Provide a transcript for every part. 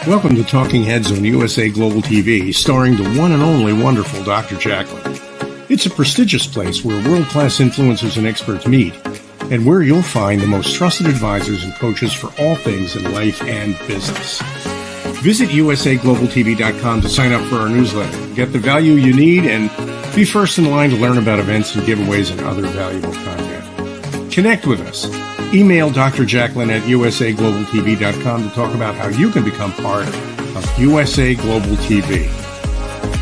Welcome to Talking Heads on USA Global TV, starring the one and only wonderful Dr. Jacqueline. It's a prestigious place where world-class influencers and experts meet, and where you'll find the most trusted advisors and coaches for all things in life and business. Visit usaglobaltv.com to sign up for our newsletter, get the value you need, and be first in line to learn about events and giveaways and other valuable content. Connect with us. Email Dr. Jacqueline at usaglobaltv.com to talk about how you can become part of USA Global TV.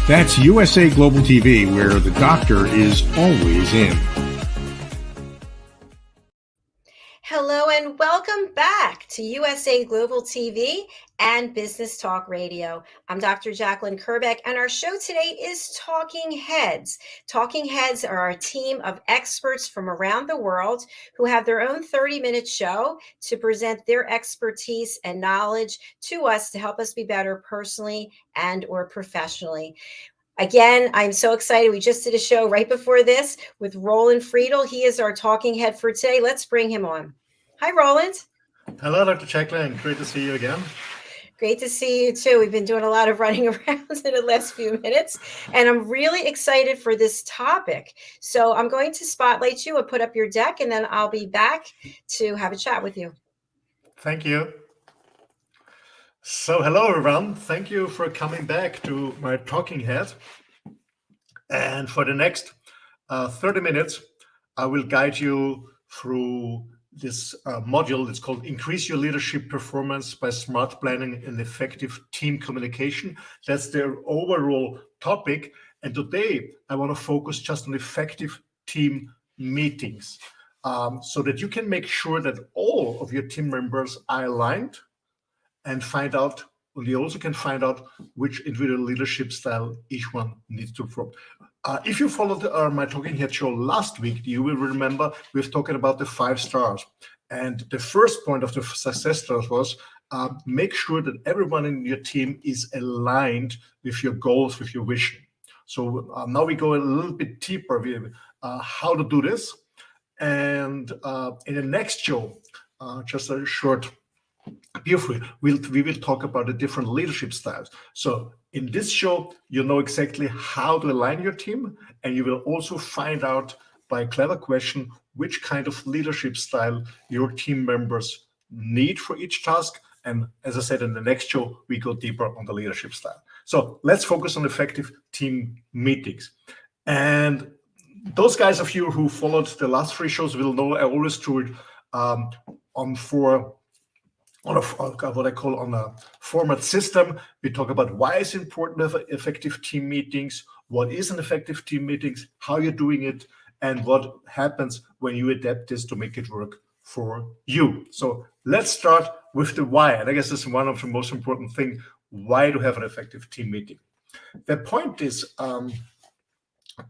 That's USA Global TV, where the doctor is always in. Hello and welcome back to USA Global TV and Business Talk Radio. I'm Dr. Jacqueline Kerbeck, and our show today is Talking Heads. Talking Heads are a team of experts from around the world who have their own 30-minute show to present their expertise and knowledge to us to help us be better personally and or professionally. Again, I'm so excited. We just did a show right before this with Roland Friedl. He is our talking head for today. Let's bring him on. Hi, Roland. Hello, Dr. Jacqueline. Great to see you again. Great to see you too. We've been doing a lot of running around in the last few minutes, and I'm really excited for this topic. So I'm going to spotlight you and put up your deck, and then I'll be back to have a chat with you. Thank you. So hello, everyone. Thank you for coming back to my talking head. And for the next 30 minutes, I will guide you through this module that's called Increase Your Leadership Performance by Smart Planning and Effective Team Communication. That's their overall topic. And today, I want to focus just on effective team meetings so that you can make sure that all of your team members are aligned and find out, or you also can find out which individual leadership style each one needs to perform. If you followed my Talking Head show last week, you will remember we've talked about the 5 stars. And the first point of the success stars was make sure that everyone in your team is aligned with your goals, with your vision. So now we go a little bit deeper with how to do this. And in the next show, just a short briefly, we will talk about the different leadership styles. So in this show, you know exactly how to align your team, and you will also find out by a clever question which kind of leadership style your team members need for each task. And as I said, in the next show, we go deeper on the leadership style. So let's focus on effective team meetings. And those guys of you who followed the last 3 shows will know I always do it on what I call on a format system. We talk about why it's important to have effective team meetings, what is an effective team meetings, how you're doing it, and what happens when you adapt this to make it work for you. So let's start with the why. And I guess this is one of the most important things, why to have an effective team meeting. The point is,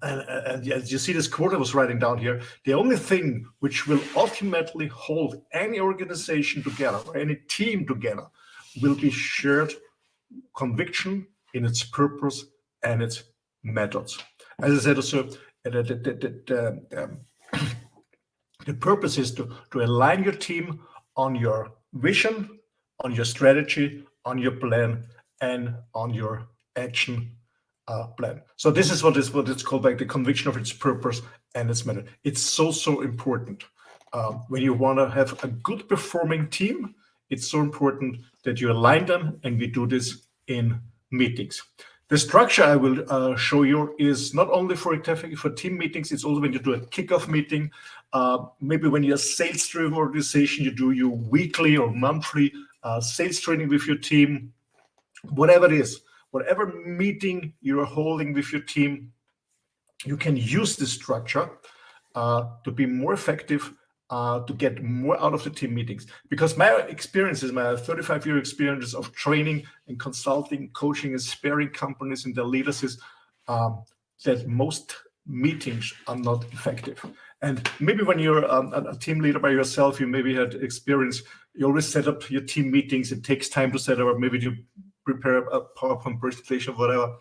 and as you see this quote I was writing down here, the only thing which will ultimately hold any organization together or any team together will be shared conviction in its purpose and its methods. As I said, also, the purpose is to align your team on your vision, on your strategy, on your plan, and on your action plan. So this is what it's called, like the conviction of its purpose and its method. It's so important. When you want to have a good performing team, it's so important that you align them, and we do this in meetings. The structure I will show you is not only for team meetings, it's also when you do a kickoff meeting. Maybe when you're a sales-driven organization, you do your weekly or monthly sales training with your team. Whatever it is, whatever meeting you're holding with your team, you can use this structure to be more effective to get more out of the team meetings. Because my experiences, my 35-year experience of training and consulting, coaching and sparring companies and their leaders is that most meetings are not effective. And maybe when you're a team leader by yourself, you maybe had experience, you always set up your team meetings. It takes time to set up, or maybe you prepare a PowerPoint presentation, whatever.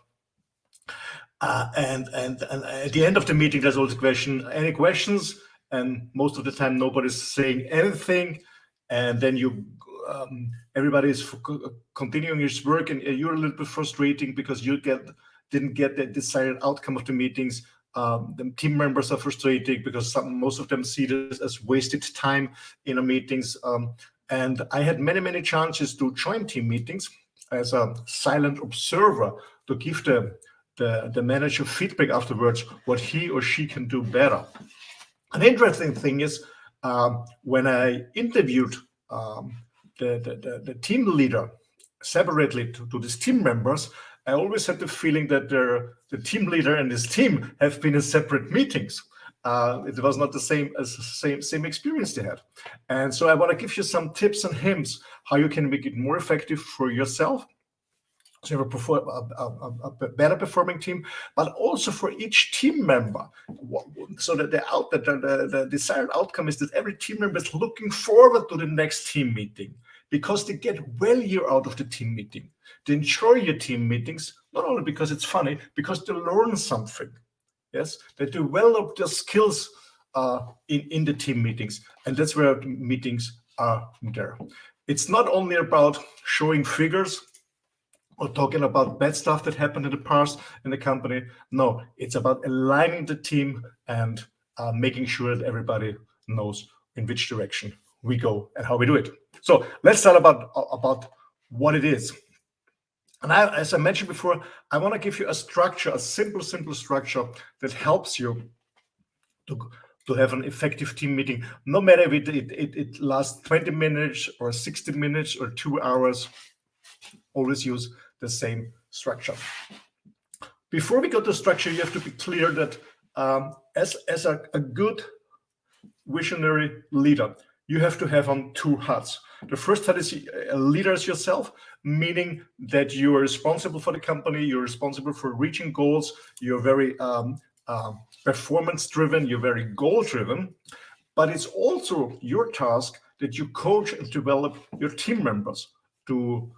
And at the end of the meeting, there's always a question, any questions? And most of the time, nobody's saying anything. And then everybody's continuing his work, and you're a little bit frustrating because you didn't get the desired outcome of the meetings. The team members are frustrated because most of them see this as wasted time in meetings. And I had many chances to join team meetings as a silent observer to give the manager feedback afterwards, what he or she can do better. An interesting thing is when I interviewed the team leader separately to these team members, I always had the feeling that the team leader and his team have been in separate meetings. It was not the same experience they had. And so I want to give you some tips and hints how you can make it more effective for yourself, so you have a better performing team, but also for each team member, so that the desired outcome is that every team member is looking forward to the next team meeting, because they get value out of the team meeting. They enjoy your team meetings, not only because it's funny, because they learn something. Yes, they develop their skills in the team meetings, and that's where meetings are there. It's not only about showing figures or talking about bad stuff that happened in the past in the company. No, it's about aligning the team and making sure that everybody knows in which direction we go and how we do it. So let's start about what it is. And as I mentioned before, I want to give you a structure, a simple structure that helps you to have an effective team meeting, no matter if it lasts 20 minutes or 60 minutes or 2 hours. Always use the same structure. Before we go to structure, you have to be clear that as a good visionary leader, you have to have on 2 hats. The first hat is a leader as yourself, meaning that you are responsible for the company, you're responsible for reaching goals, you're very performance-driven, you're very goal-driven, but it's also your task that you coach and develop your team members to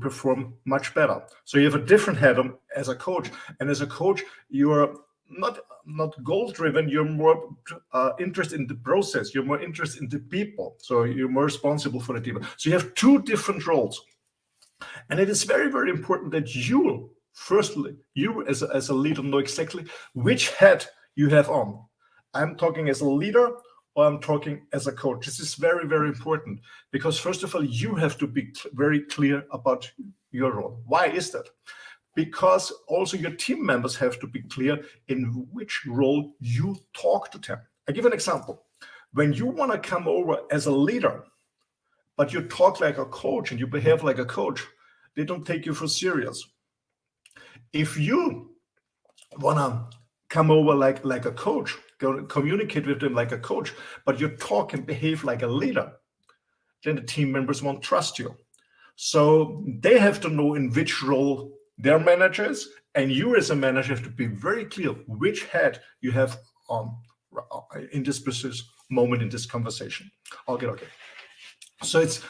perform much better. So you have a different head on as a coach, and as a coach, you're not goal-driven. You're more interested in the process. You're more interested in the people. So you're more responsible for the team. So you have 2 different roles, and it is very, very important that you, firstly, you as a leader know exactly which hat you have on. I'm talking as a leader, or I'm talking as a coach. This is very, very important, because first of all, you have to be very clear about your role. Why is that? Because also your team members have to be clear in which role you talk to them. I give an example. When you want to come over as a leader, but you talk like a coach and you behave like a coach, they don't take you for serious. If you want to come over like a coach, communicate with them like a coach, but you talk and behave like a leader, then the team members won't trust you. So they have to know in which role their manager is, and you as a manager have to be very clear which hat you have on in this precise moment in this conversation. Okay. So it's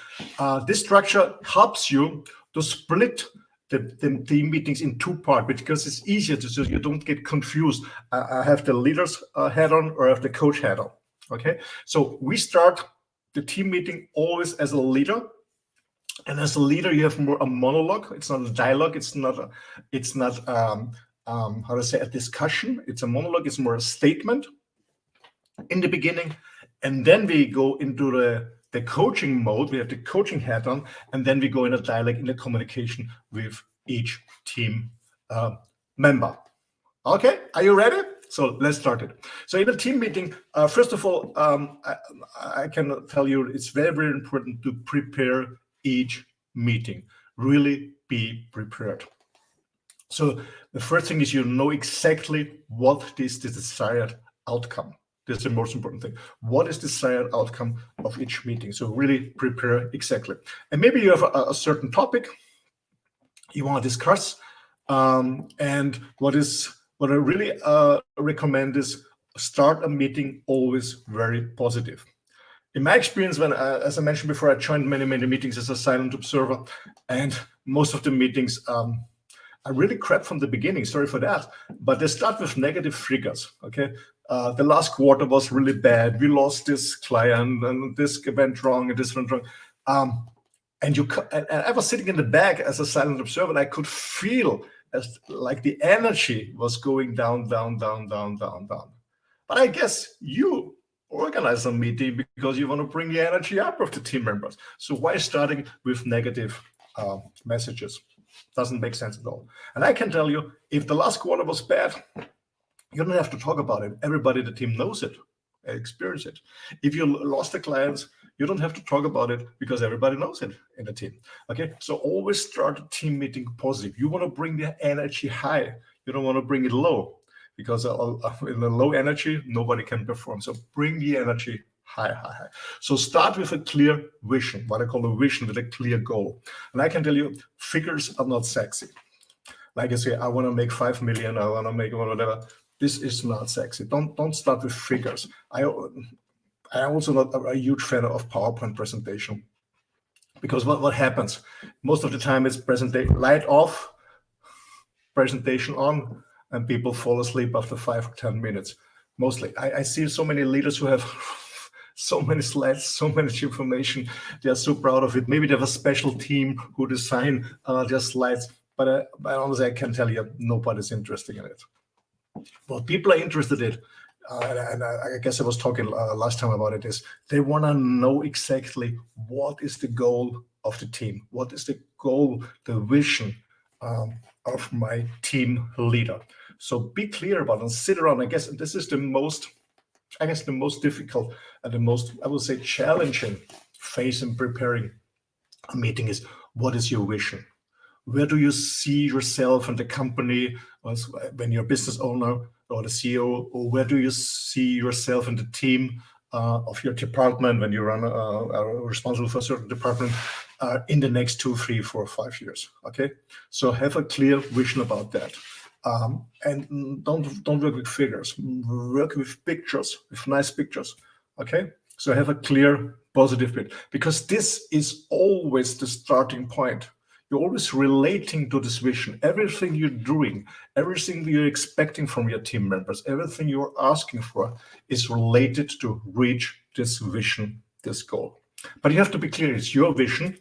this structure helps you to split the team meetings in 2 parts, because it's easier so you don't get confused. I have the leader's hat on, or I have the coach hat on. Okay, so we start the team meeting always as a leader, and as a leader you have more a monologue. It's not a dialogue. It's not how to say, a discussion. It's a monologue. It's more a statement in the beginning, and then we go into the coaching mode. We have the coaching hat on, and then we go in a dialogue, in the communication with each team member. Okay, are you ready? So let's start it. So in a team meeting, first of all, I can tell you it's very, very important to prepare each meeting. Really be prepared. So the first thing is you know exactly what is the desired outcome. This is the most important thing. What is the desired outcome of each meeting? So really prepare exactly. And maybe you have a certain topic you want to discuss. And what I really recommend is start a meeting always very positive. In my experience, when, as I mentioned before, I joined many meetings as a silent observer, and most of the meetings are really crap from the beginning. Sorry for that, but they start with negative triggers. Okay, the last quarter was really bad. We lost this client, and this went wrong, and this went wrong. And I was sitting in the back as a silent observer, and I could feel as like the energy was going down. But I guess you organize a meeting because you want to bring the energy up of the team members. So why starting with negative messages? Doesn't make sense at all. And I can tell you, if the last quarter was bad, you don't have to talk about it. Everybody in the team knows it, experience it. If you lost the clients, you don't have to talk about it because everybody knows it in the team. Okay, so always start a team meeting positive. You want to bring the energy high. You don't want to bring it low, because in the low energy, nobody can perform. So bring the energy high. So start with a clear vision, what I call a vision with a clear goal. And I can tell you, figures are not sexy. Like I say, I want to make 5 million, I want to make whatever. This is not sexy. Don't start with figures. I'm also not a huge fan of PowerPoint presentation, because what happens most of the time is presentation light off, presentation on, and people fall asleep after 5 or 10 minutes. Mostly, I see so many leaders who have so many slides, so much information. They are so proud of it. Maybe they have a special team who design their slides, but honestly, I can tell you, nobody's interested in it. What people are interested in, and I guess I was talking last time about it, is they want to know exactly what is the goal of the team, what is the goal, the vision of my team leader. So be clear about it and sit around. I guess this is the most difficult and the most, I would say, challenging phase in preparing a meeting is, what is your vision? Where do you see yourself and the company when you're a business owner or the CEO, or where do you see yourself and the team of your department when you are responsible for a certain department in the next 2, 3, 4, 5 years? Okay, so have a clear vision about that. And don't work with figures, work with pictures, with nice pictures. Okay, so have a clear positive bit, because this is always the starting point. You're always relating to this vision. Everything you're doing, everything you're expecting from your team members, everything you're asking for is related to reach this vision, this goal. But you have to be clear, it's your vision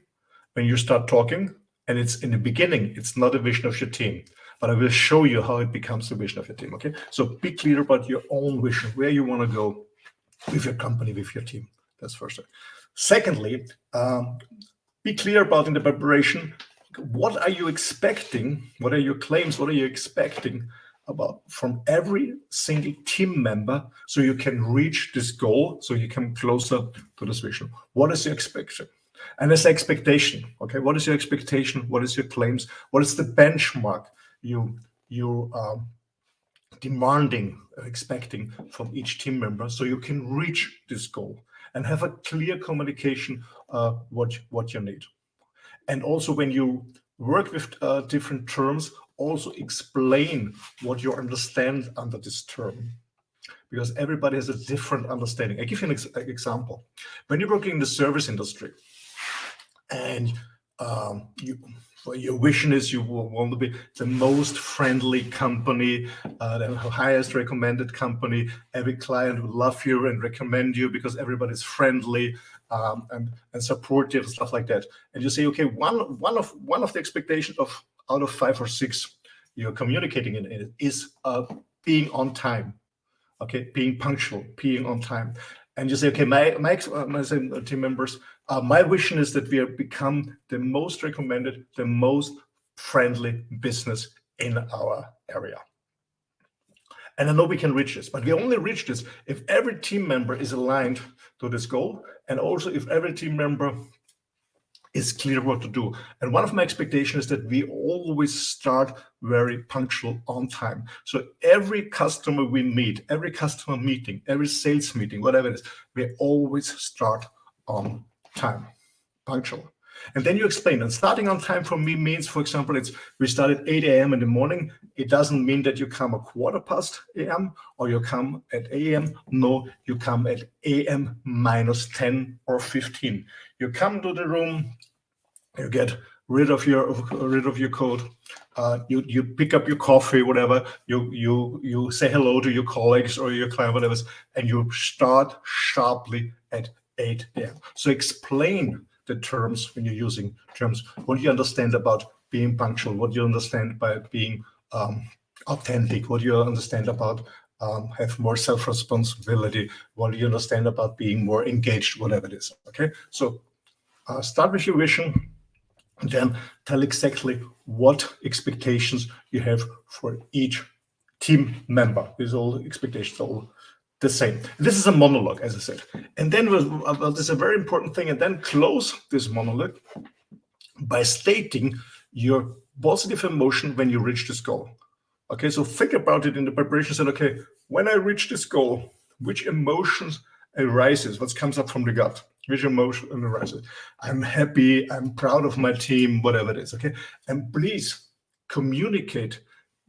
when you start talking, and it's in the beginning, it's not a vision of your team. But I will show you how it becomes the vision of your team, okay? So be clear about your own vision, where you want to go with your company, with your team. That's first thing. Secondly, be clear about in the preparation, what are you expecting? What are your claims? What are you expecting about from every single team member, so you can reach this goal, so you come closer to this vision? What is your expectation? And this expectation, okay, what is your expectation? What is your claims? What is the benchmark you demanding, expecting from each team member, so you can reach this goal and have a clear communication what you need? And also, when you work with different terms, also explain what you understand under this term, because everybody has a different understanding. I give you an example. When you're working in the service industry, and your vision is you want to be the most friendly company, the highest recommended company. Every client will love you and recommend you because everybody's friendly and supportive and stuff like that. And you say, okay, one of the expectations of out of 5 or 6 you're communicating in it is being on time. Okay, being punctual, being on time. And you say, okay, my team members, my vision is that we become the most recommended, the most friendly business in our area. And I know we can reach this, but we only reach this if every team member is aligned to this goal, and also if every team member it's clear what to do. And one of my expectations is that we always start very punctual on time. So every customer we meet, every customer meeting, every sales meeting, whatever it is, we always start on time, punctual. And then you explain. And starting on time for me means, for example, we start at 8 a.m. in the morning. It doesn't mean that you come a quarter past a.m. or you come at a.m. No, you come at a.m. minus 10 or 15. You come to the room, you get rid of your coat, you pick up your coffee, whatever. You say hello to your colleagues or your client, whatever, and you start sharply at 8 a.m. So explain the terms when you're using terms. What do you understand about being punctual? What do you understand by being authentic? What do you understand about have more self-responsibility? What do you understand about being more engaged? Whatever it is. Okay, so start with your vision, and then tell exactly what expectations you have for each team member. These all expectations are all the same. This is a monologue, as I said. And then this is a very important thing. And then close this monologue by stating your positive emotion when you reach this goal. Okay, so think about it in the preparation. Said, okay, when I reach this goal, which emotions arises? What comes up from the gut? Which emotion arises? I'm happy. I'm proud of my team. Whatever it is. Okay, and please communicate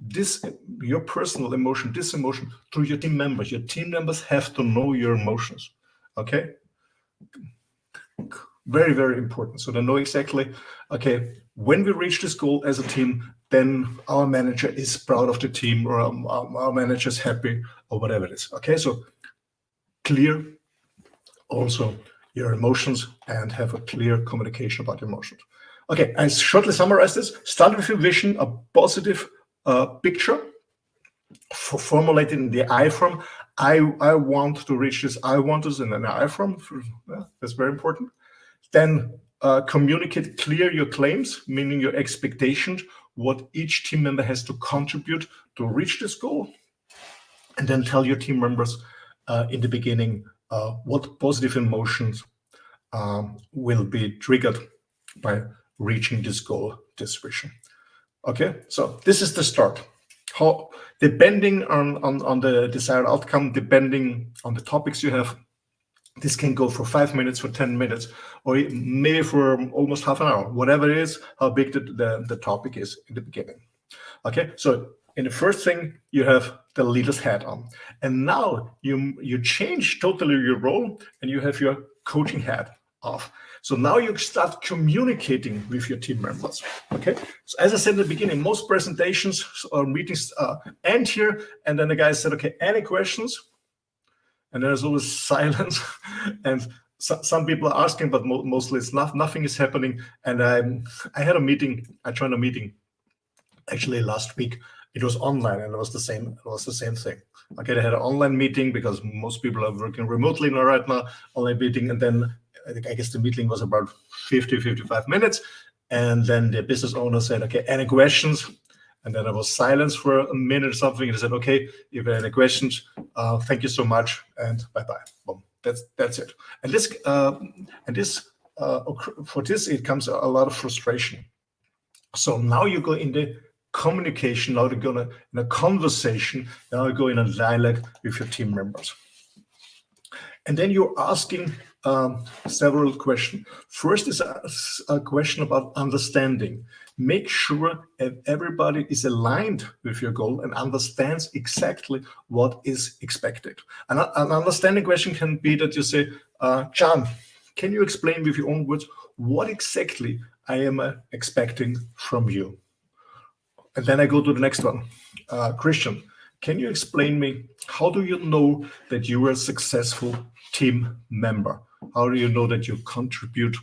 this, your personal emotion, this emotion, to your team members. Your team members have to know your emotions. Okay, very, very important. So they know exactly, okay, when we reach this goal as a team, then our manager is proud of the team, or our manager is happy, or whatever it is. Okay, so clear also your emotions and have a clear communication about emotions. Okay, I shortly summarize this. Start with your vision, a positive picture, formulated in the I form. I want to reach this. I want this in an I form. That's very important. Then communicate clear your claims, meaning your expectations, what each team member has to contribute to reach this goal. And then tell your team members in the beginning what positive emotions will be triggered by reaching this goal, this vision. Okay, so this is the start. How, depending on the desired outcome, depending on the topics you have, this can go for 5 minutes, for 10 minutes, or maybe for almost half an hour, whatever it is, how big the topic is in the beginning. Okay, so in the first thing, you have the leader's hat on. And now you change totally your role and you have your coaching hat off. So now you start communicating with your team members. Okay, so as I said in the beginning, most presentations or meetings end here, and then the guy said, okay, any questions? And there's always silence, and some people are asking, but mostly it's nothing is happening. And I had a meeting. I joined a meeting actually last week. It was online, and it was the same. It was the same thing. Okay, they had an online meeting because most people are working remotely now right now. Online meeting, and then I guess the meeting was about 50-55 minutes, and then the business owner said, "Okay, any questions?" And then there was silence for a minute or something. And I said, okay, if you have any questions, thank you so much, and bye-bye. Boom. That's it. And for this, it comes a lot of frustration. So now you go in the communication, now you go in a conversation, now you go in a dialogue with your team members. And then you're asking several questions. First is a question about understanding. Make sure that everybody is aligned with your goal and understands exactly what is expected. An understanding question can be that you say, John, can you explain with your own words what exactly I am expecting from you? And then I go to the next one. Christian, can you explain me, how do you know that you are a successful team member? How do you know that you contribute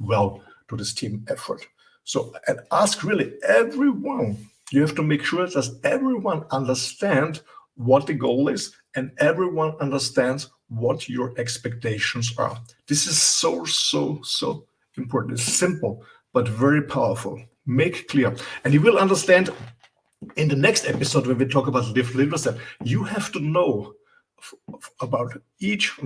well to this team effort? So, and ask really everyone. You have to make sure that everyone understands what the goal is and everyone understands what your expectations are. This is so important. It's simple, but very powerful. Make clear. And you will understand in the next episode when we talk about leadership, you have to know about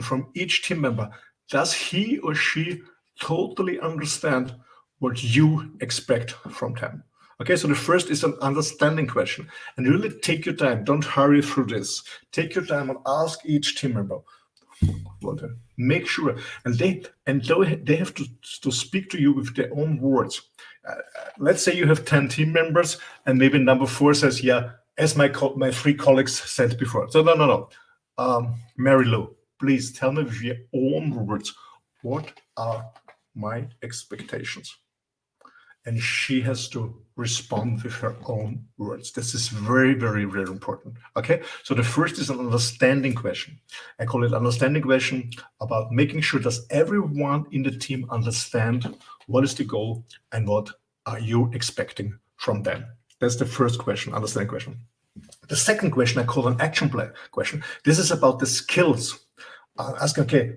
from each team member. Does he or she totally understand what you expect from them. Okay, so the first is an understanding question, and really take your time. Don't hurry through this. Take your time and ask each team member. Make sure, and they have to speak to you with their own words. Let's say you have 10 team members, and maybe number 4 says, "Yeah, as my 3 colleagues said before." So no. Mary Lou, please tell me with your own words, what are my expectations? And she has to respond with her own words. This is very, very, very important. Okay, so the first is an understanding question. I call it understanding question about making sure that everyone in the team understand what is the goal and what are you expecting from them. That's the first question, understanding question. The second question I call an action plan question. This is about the skills. Ask, okay,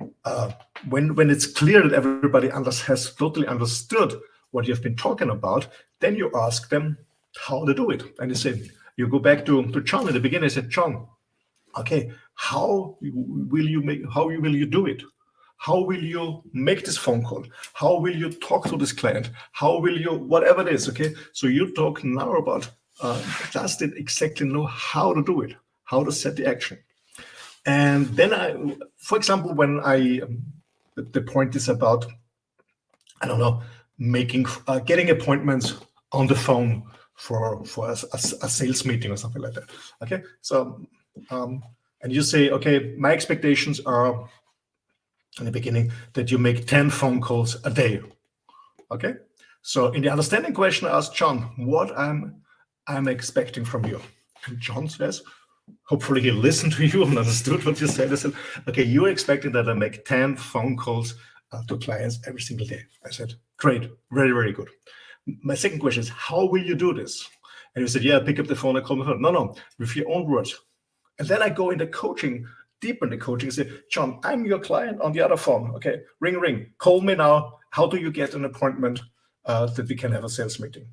when it's clear that everybody has totally understood what you've been talking about, then you ask them how to do it. And you go back to John in the beginning. I said, John, okay, how will you do it? How will you make this phone call? How will you talk to this client? How will you, whatever it is, okay? So you talk now about, does it exactly know how to do it? How to set the action? And then for example, when the point is about, I don't know, getting appointments on the phone for a sales meeting or something like that. Okay, so and you say, okay, my expectations are in the beginning that you make 10 phone calls a day. Okay, so in the understanding question, I asked John what I'm expecting from you, and John says, hopefully he listened to you and understood what you said. I said, okay, you're expecting that I make 10 phone calls to clients every single day. I said, great, very, very good. My second question is, how will you do this? And he said, yeah, pick up the phone and call my phone. No, with your own words. And then I go into coaching, deeper in the coaching, and say, John, I'm your client on the other phone. Okay, ring, call me now. How do you get an appointment that we can have a sales meeting?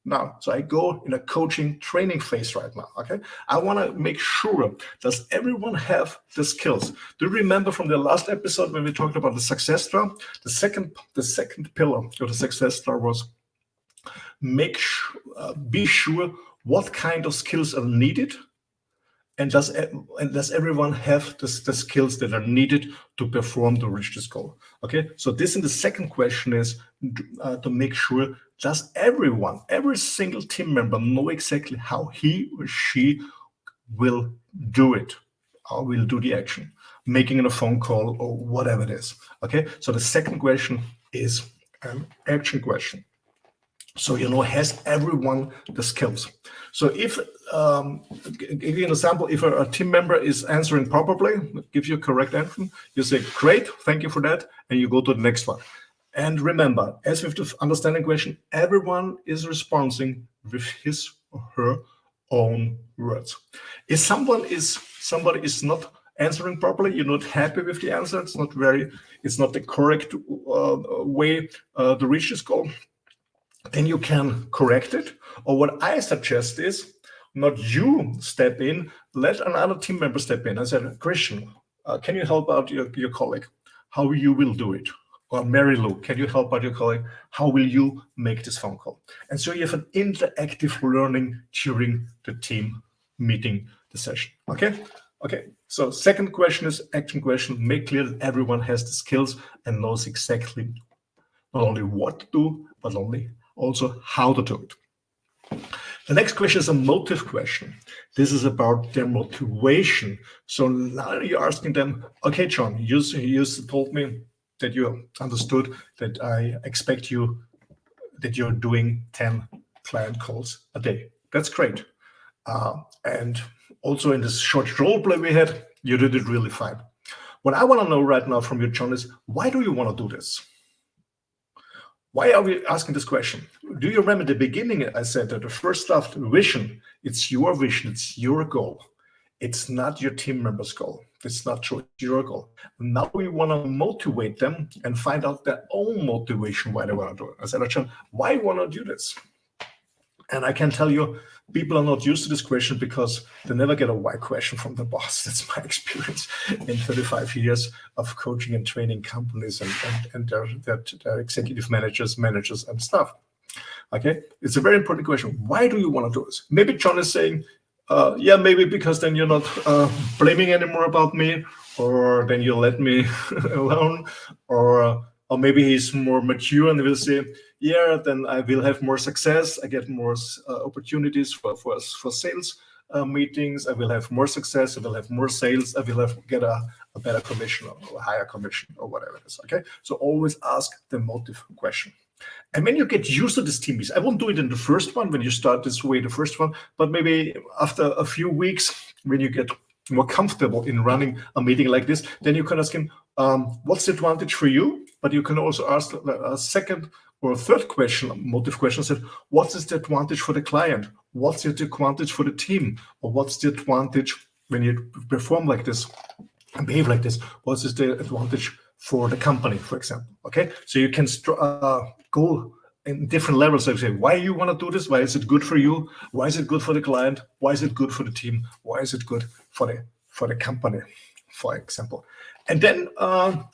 Now, so I go in a coaching training phase right now, okay? I want to make sure, does everyone have the skills? Do you remember from the last episode when we talked about the success star? The second pillar of the success star was be sure what kind of skills are needed, and does everyone have the skills that are needed to perform to reach this goal? Okay, so this in the second question is to make sure, does every single team member know exactly how he or she will do it, how will do the action, making a phone call or whatever it is. Okay, so the second question is an action question. So, has everyone the skills? So if, give you an example, if a team member is answering properly, give you a correct answer, you say, great, thank you for that, and you go to the next one. And remember, as with the understanding question, everyone is responding with his or her own words. If somebody is not answering properly, you're not happy with the answer, it's not the correct way to reach this goal, then you can correct it. Or what I suggest is, not you step in, let another team member step in. I said, Christian, can you help out your colleague? How you will do it? Or Mary Lou, can you help out your colleague? How will you make this phone call? And so you have an interactive learning during the team meeting, the session. Okay. So second question is action question. Make clear that everyone has the skills and knows exactly not only what to do, but also how to do it. The next question is a motive question. This is about their motivation. So now you're asking them, okay, John, you told me that you understood that I expect you that you're doing 10 client calls a day. That's great. And also in this short role play we had, you did it really fine. What I want to know right now from you, John, is why do you want to do this? Why are we asking this question? Do you remember the beginning? I said that the first stuff, the vision, it's your vision, it's your goal. It's not your team member's goal. It's not true, it's your goal. Now we want to motivate them and find out their own motivation why they want to do it. I said, John, why you want to do this? And I can tell you, people are not used to this question because they never get a why question from the boss. That's my experience in 35 years of coaching and training companies and their executive managers and staff. Okay, it's a very important question. Why do you want to do this? Maybe John is saying, yeah, maybe because then you're not blaming anymore about me, or then you let me alone, or maybe he's more mature and will say, yeah, then I will have more success. I get more opportunities for sales meetings. I will have more success. I will have more sales. I will get a better commission or a higher commission or whatever it is. Okay, so always ask the motive question. And when you get used to this team meetings, I won't do it in the first one when you start this way, the first one, but maybe after a few weeks, when you get more comfortable in running a meeting like this, then you can ask him, what's the advantage for you? But you can also ask a second or a third question, motive question, said, what is the advantage for the client? What's the advantage for the team? Or what's the advantage when you perform like this and behave like this? What is the advantage for the company, for example? Okay, so you can go in different levels. So say, why you want to do this? Why is it good for you? Why is it good for the client? Why is it good for the team? Why is it good for the company, for example? And then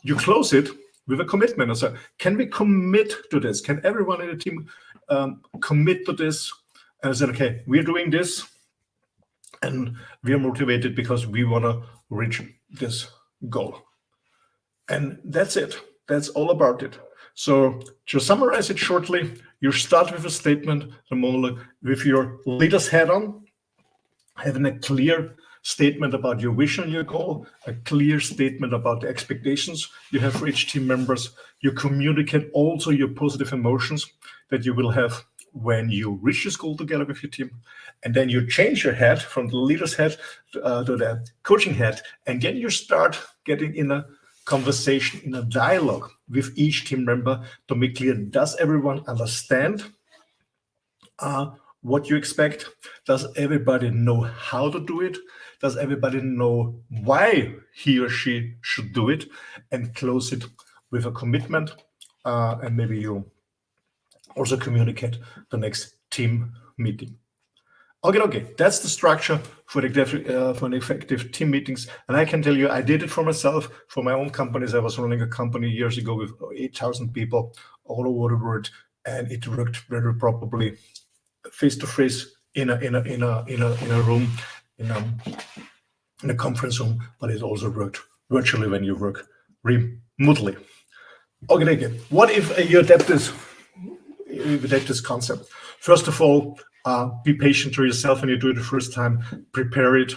you close it with a commitment. So can we commit to this? Can everyone in the team commit to this? And I said, okay, we're doing this, and we are motivated because we want to reach this goal. And that's it. That's all about it. So to summarize it shortly, you start with a statement, the monologue, with your leader's hat on, having a clear statement about your vision, your goal, a clear statement about the expectations you have for each team members. You communicate also your positive emotions that you will have when you reach this goal together with your team. And then you change your hat from the leader's hat to the coaching hat. And then you start getting in a conversation, in a dialogue with each team member to make clear, does everyone understand what you expect? Does everybody know how to do it? Does everybody know why he or she should do it? And close it with a commitment. And maybe you also communicate the next team meeting. Okay, that's the structure for an effective team meetings. And I can tell you, I did it for myself, for my own companies. I was running a company years ago with 8,000 people all over the world, and it worked very properly, face to face in a room, in a conference room. But it also worked virtually when you work remotely. Okay. What if you adapt this concept? First of all, be patient to yourself when you do it the first time. Prepare it.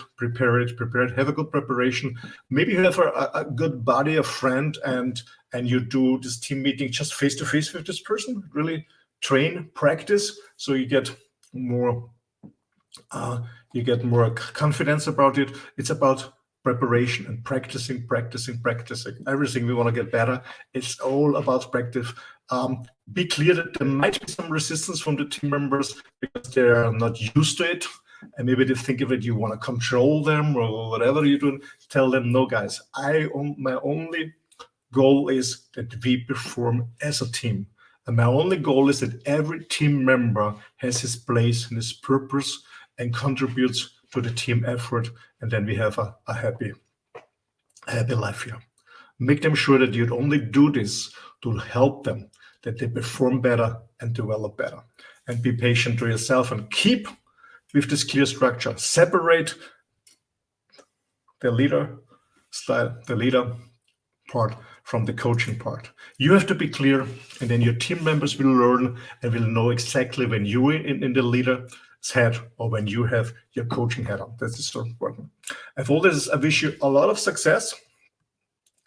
Have a good preparation. Maybe you have a good buddy, a friend, and you do this team meeting just face to face with this person. Really train, practice, so you get more confidence about it. It's about preparation and practicing. Everything we want to get better. It's all about practice. Be clear that there might be some resistance from the team members because they're not used to it, and maybe they think of it, you want to control them or whatever you do. Tell them, no, guys, my only goal is that we perform as a team, and my only goal is that every team member has his place and his purpose and contributes to the team effort, and then we have a happy life here. Make them sure that you'd only do this to help them, that they perform better and develop better. And be patient to yourself and keep with this clear structure. Separate the leader style, the leader part from the coaching part. You have to be clear, and then your team members will learn and will know exactly when you're in the leader's head or when you have your coaching hat on. This is so important. And for all this, I wish you a lot of success.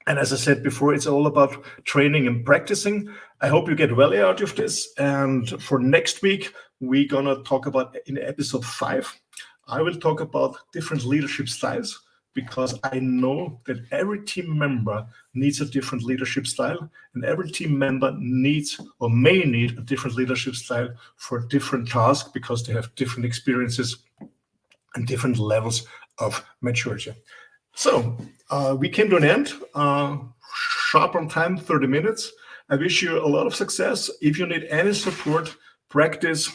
And as I said before, it's all about training and practicing. I hope you get value out of this. And for next week, we're going to talk about, in episode 5, I will talk about different leadership styles, because I know that every team member needs a different leadership style, and every team member needs or may need a different leadership style for different tasks, because they have different experiences and different levels of maturity. So we came to an end, sharp on time, 30 minutes. I wish you a lot of success. If you need any support, practice,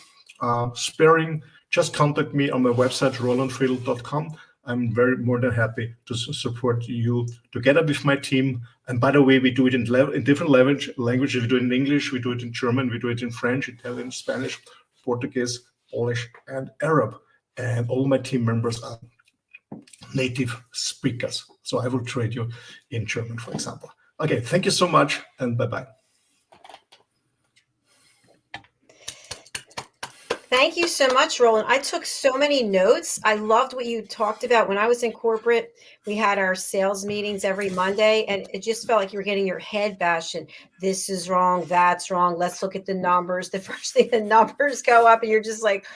sparring, just contact me on my website, rolandfriedl.com. I'm more than happy to support you together with my team. And by the way, we do it in different languages. We do it in English, we do it in German, we do it in French, Italian, Spanish, Portuguese, Polish, and Arab. And all my team members are native speakers. So I will trade you in German, for example. Okay, thank you so much, and bye-bye. Thank you so much, Roland. I took so many notes. I loved what you talked about. When I was in corporate, we had our sales meetings every Monday, and it just felt like you were getting your head bashed. And this is wrong, that's wrong. Let's look at the numbers. The first thing, the numbers go up, and you're just like,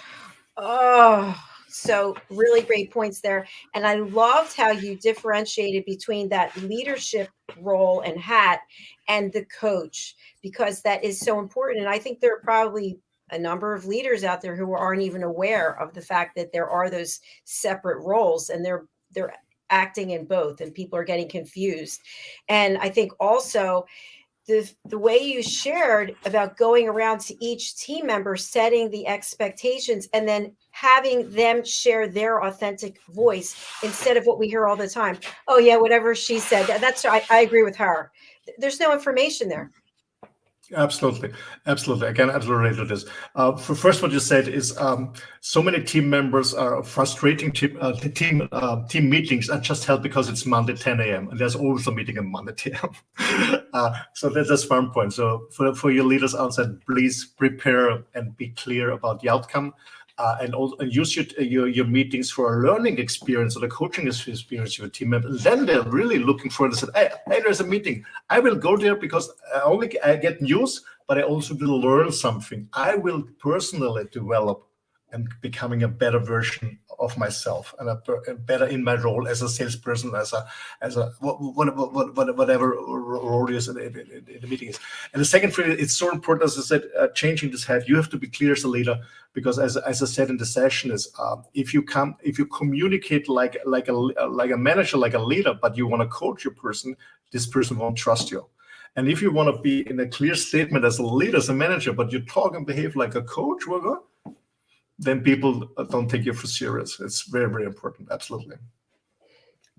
oh. So really great points there. And I loved how you differentiated between that leadership role and hat and the coach, because that is so important. And I think there are probably a number of leaders out there who aren't even aware of the fact that there are those separate roles, and they're acting in both, and people are getting confused. And I think also the way you shared about going around to each team member, setting the expectations, and then having them share their authentic voice instead of what we hear all the time. Oh yeah, whatever she said. I agree with her. There's no information there. Absolutely. I can absolutely relate to this. First, what you said is so many team members are frustrating. Team meetings are just held because it's Monday 10 a.m. and there's always a meeting on Monday 10 a.m. So that's one point. So for your leaders outside, please prepare and be clear about the outcome. And also use your meetings for a learning experience or the coaching experience of your team members. And then they're really looking for it and said, hey, there's a meeting. I will go there because I get news, but I also will learn something. I will personally develop and becoming a better version of myself and a better in my role as a salesperson, as a whatever role is in the meeting is. And the second thing, it's so important, as I said, changing this head. You have to be clear as a leader, because as I said in the session, is if you communicate like a manager, like a leader, but you want to coach your person, this person won't trust you. And if you want to be in a clear statement as a leader, as a manager, but you talk and behave like a coach, then people don't take you for serious. It's very, very important. Absolutely.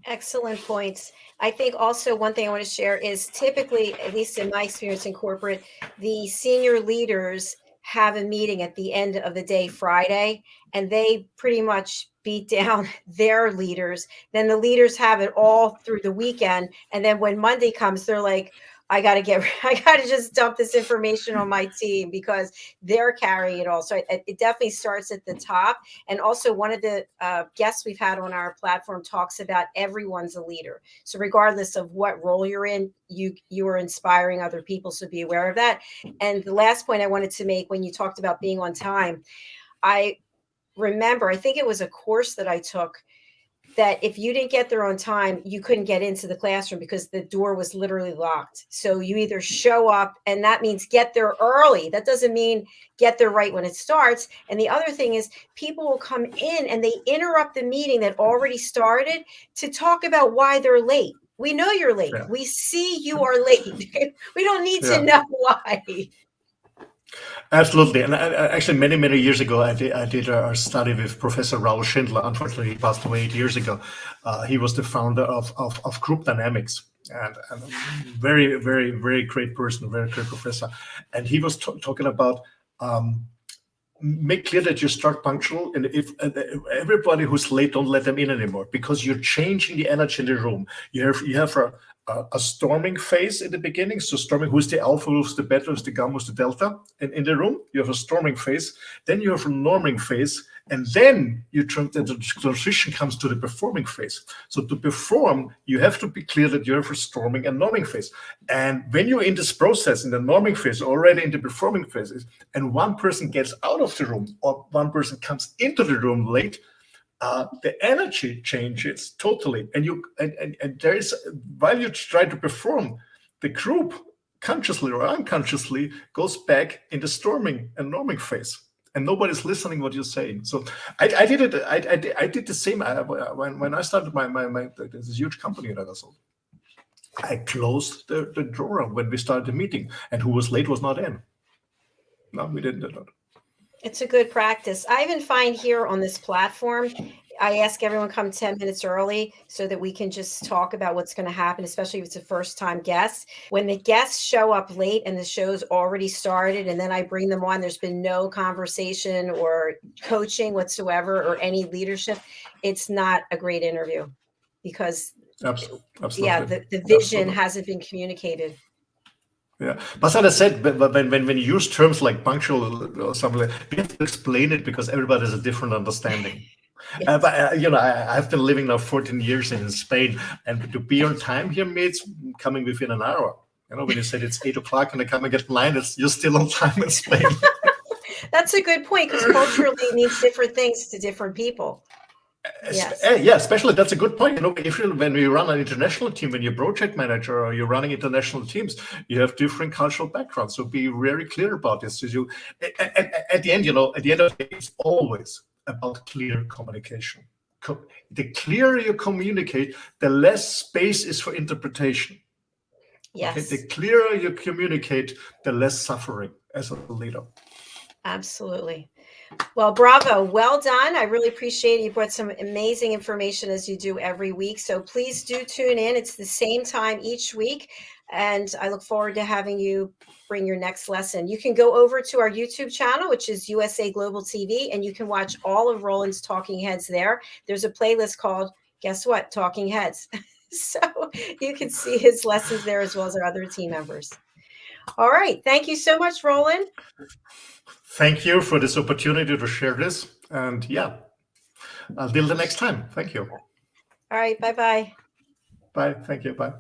Excellent points. I think also one thing I want to share is typically, at least in my experience in corporate, the senior leaders have a meeting at the end of the day, Friday, and they pretty much beat down their leaders. Then the leaders have it all through the weekend. And then when Monday comes, they're like, I got to just dump this information on my team because they're carrying it all. So it definitely starts at the top. And also one of the guests we've had on our platform talks about everyone's a leader. So regardless of what role you're in, you are inspiring other people. So be aware of that. And the last point I wanted to make, when you talked about being on time, I remember, I think it was a course that I took, that if you didn't get there on time, you couldn't get into the classroom because the door was literally locked. So you either show up, and that means get there early. That doesn't mean get there right when it starts. And the other thing is, people will come in and they interrupt the meeting that already started to talk about why they're late. We know you're late. Yeah. We see you are late. We don't need to know why. Absolutely. And actually, many years ago, I did a study with Professor Roland Friedl. Unfortunately, he passed away 8 years ago. He was the founder of Group Dynamics, and very, very, very great person, very great professor. And he was talking about make clear that you start punctual, and if everybody who's late, don't let them in anymore, because you're changing the energy in the room. You have a storming phase in the beginning. So storming, who's the alpha, who's the beta, who's the gamma, who's the delta in the room. You have a storming phase. Then you have a norming phase. And then the transition comes to the performing phase. So to perform, you have to be clear that you have a storming and norming phase. And when you're in this process, in the norming phase, already in the performing phases, and one person gets out of the room or one person comes into the room late, the energy changes totally, and there is, while you try to perform, the group consciously or unconsciously goes back in the storming and norming phase, and nobody's listening what you're saying. So I did it. I did the same when I started my this huge company that I sold. I closed the drawer when we started the meeting, and who was late was not in. No, we didn't do that. It's a good practice. I even find here on this platform, I ask everyone come 10 minutes early so that we can just talk about what's going to happen, especially if it's a first time guest. When the guests show up late and the show's already started and then I bring them on, there's been no conversation or coaching whatsoever or any leadership. It's not a great interview because yeah, Absolutely. the vision Absolutely. hasn't been communicated. Yeah, but as I said, when you use terms like punctual or something, we have to explain it because everybody has a different understanding. Yes. But I've been living now 14 years in Spain, and to be on time here means coming within an hour. When you said it's 8 o'clock and I come and get 9, you're still on time in Spain. That's a good point because culturally it means different things to different people. Yes. Yeah, especially that's a good point. When we run an international team, when you're project manager or you're running international teams, you have different cultural backgrounds. So be very clear about this. So at the end, at the end of the day, it's always about clear communication. The clearer you communicate, the less space is for interpretation. Yes. Okay? The clearer you communicate, the less suffering as a leader. Absolutely. Well, bravo. Well done. I really appreciate it. You brought some amazing information as you do every week. So please do tune in. It's the same time each week. And I look forward to having you bring your next lesson. You can go over to our YouTube channel, which is USA Global TV, and you can watch all of Roland's Talking Heads there. There's a playlist called, guess what? Talking Heads. So you can see his lessons there as well as our other team members. All right. Thank you so much, Roland. Thank you for this opportunity to share this. And yeah, until the next time. Thank you. All right. Bye-bye. Bye. Thank you. Bye.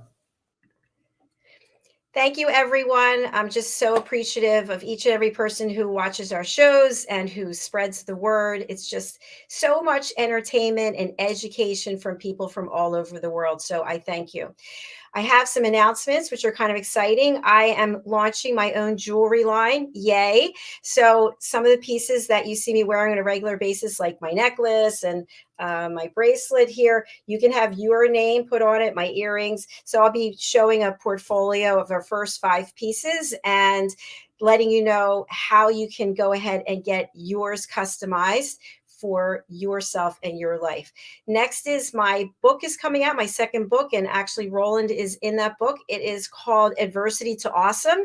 Thank you, everyone. I'm just so appreciative of each and every person who watches our shows and who spreads the word. It's just so much entertainment and education from people from all over the world. So I thank you. I have some announcements, which are kind of exciting. I am launching my own jewelry line. Yay. So some of the pieces that you see me wearing on a regular basis, like my necklace and my bracelet here, you can have your name put on it, my earrings. So I'll be showing a portfolio of our first 5 pieces and letting you know how you can go ahead and get yours customized for yourself and your life. Next is my book is coming out, my second book, and actually Roland is in that book. It is called Adversity to Awesome.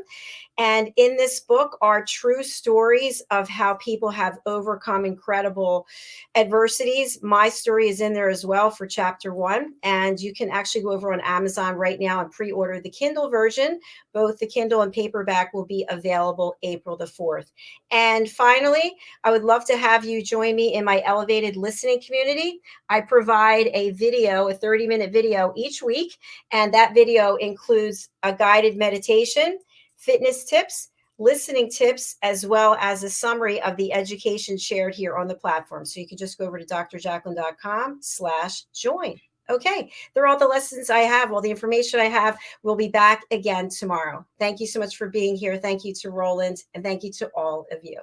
And in this book are true stories of how people have overcome incredible adversities. My story is in there as well for chapter 1. And you can actually go over on Amazon right now and pre-order the Kindle version. Both the Kindle and paperback will be available April the 4th. And finally, I would love to have you join me in my elevated listening community. I provide a video, a 30-minute video each week. And that video includes a guided meditation, fitness tips, listening tips, as well as a summary of the education shared here on the platform. So you can just go over to drjacqueline.com/join. Okay, they're all the lessons I have, all the information I have. We'll be back again tomorrow. Thank you so much for being here. Thank you to Roland, and thank you to all of you.